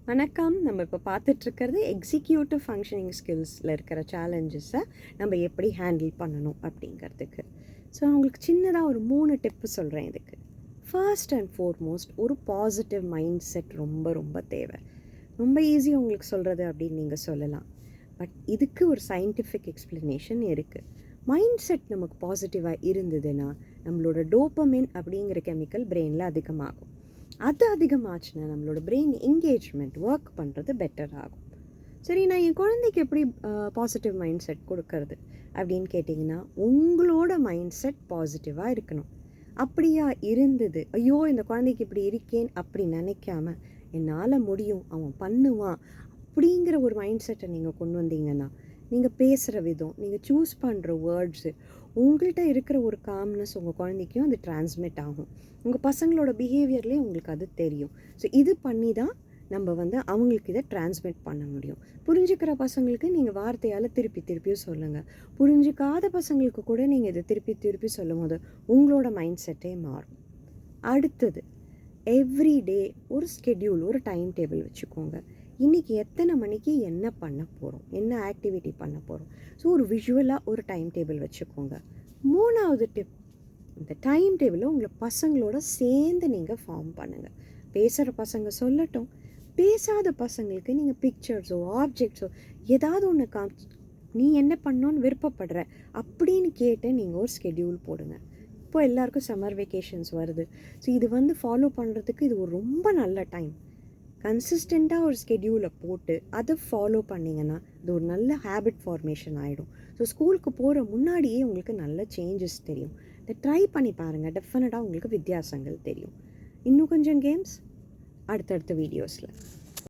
வணக்கம். நம்ம இப்போ பார்த்துட்ருக்கிறது எக்ஸிக்யூட்டிவ் ஃபங்க்ஷனிங் ஸ்கில்ஸில் இருக்கிற சேலஞ்சஸை நம்ம எப்படி ஹேண்டில் பண்ணணும் அப்படிங்கிறதுக்கு. ஸோ உங்களுக்கு சின்னதாக ஒரு 3 டிப்பு சொல்கிறேன் இதுக்கு. ஃபர்ஸ்ட் அண்ட் ஃபோர்மோஸ்ட் ஒரு பாசிட்டிவ் மைண்ட் செட் ரொம்ப ரொம்ப தேவை. ரொம்ப ஈஸி உங்களுக்கு சொல்கிறது அப்படின்னு நீங்கள் சொல்லலாம். பட் இதுக்கு ஒரு சயின்டிஃபிக் எக்ஸ்ப்ளனேஷன் இருக்குது. மைண்ட் செட் நமக்கு பாசிட்டிவாக இருந்ததுன்னா நம்மளோட டோப்பமின் அப்படிங்கிற கெமிக்கல் பிரெயினில் அதிகமாகும். அது அதிகமாச்சுன்னா நம்மளோட பிரெயின் என்கேஜ்மெண்ட் ஒர்க் பண்ணுறது பெட்டர் ஆகும். சரி, நான் என் குழந்தைக்கு எப்படி பாசிட்டிவ் மைண்ட் செட் கொடுக்கறது அப்படின்னு கேட்டிங்கன்னா, உங்களோட மைண்ட் செட் பாசிட்டிவாக இருக்கணும். அப்படியா இருந்தது, ஐயோ இந்த குழந்தைக்கு இப்படி இருக்கேன் அப்படி நினைக்காம, என்னால் முடியும், அவன் பண்ணுவான் அப்படிங்கிற ஒரு மைண்ட் செட்டை நீங்கள் கொண்டு வந்தீங்கன்னா, நீங்கள் பேசுகிற விதம், நீங்கள் சூஸ் பண்ணுற வேர்ட்ஸு, உங்கள்கிட்ட இருக்கிற ஒரு காம்னஸ் உங்கள் குழந்தைக்கும் அது டிரான்ஸ்மிட் ஆகும். உங்கள் பசங்களோட பிஹேவியர்லேயே உங்களுக்கு அது தெரியும். ஸோ இது பண்ணி தான் நம்ம அவங்களுக்கு இதை டிரான்ஸ்மிட் பண்ண முடியும். புரிஞ்சுக்கிற பசங்களுக்கு நீங்கள் வார்த்தையால் திருப்பி திருப்பியும் சொல்லுங்கள். புரிஞ்சிக்காத பசங்களுக்கு கூட நீங்கள் இதை திருப்பி திருப்பி சொல்லும் போது உங்களோட மைண்ட் செட்டே மாறும். அடுத்தது, எவ்ரிடே ஒரு ஸ்கெட்யூல், ஒரு டைம் டேபிள் வச்சுக்கோங்க. இன்றைக்கி எத்தனை மணிக்கு என்ன பண்ண போகிறோம், என்ன ஆக்டிவிட்டி பண்ண போகிறோம். ஸோ ஒரு விஷுவலாக ஒரு டைம் டேபிள் வச்சுக்கோங்க. 3வது டிப், இந்த டைம் டேபிளை உங்களை பசங்களோட சேர்ந்து நீங்கள் ஃபார்ம் பண்ணுங்கள். பேசுகிற பசங்க சொல்லட்டும், பேசாத பசங்களுக்கு நீங்கள் பிக்சர்ஸோ ஆப்ஜெக்ட்ஸோ ஏதாவது ஒன்று நீ என்ன பண்ணோன்னு விருப்பப்படுற அப்படின்னு கேட்டு நீங்கள் ஒரு ஸ்கெட்யூல் போடுங்க. இப்போ எல்லாருக்கும் சம்மர் வெக்கேஷன்ஸ் வருது. ஸோ இது ஃபாலோ பண்ணுறதுக்கு இது ஒரு ரொம்ப நல்ல டைம். கன்சிஸ்டண்ட்டாக ஒரு ஸ்கெட்யூலை போட்டு அதை ஃபாலோ பண்ணிங்கன்னா இது ஒரு நல்ல ஹேபிட் ஃபார்மேஷன் ஆகிடும். ஸோ ஸ்கூலுக்கு போகிற முன்னாடியே உங்களுக்கு நல்ல சேஞ்சஸ் தெரியும். இதை ட்ரை பண்ணி பாருங்கள், டெஃபினட்டாக உங்களுக்கு வித்தியாசங்கள் தெரியும். இன்னும் கொஞ்சம் கேம்ஸ் அடுத்தடுத்த வீடியோஸில்.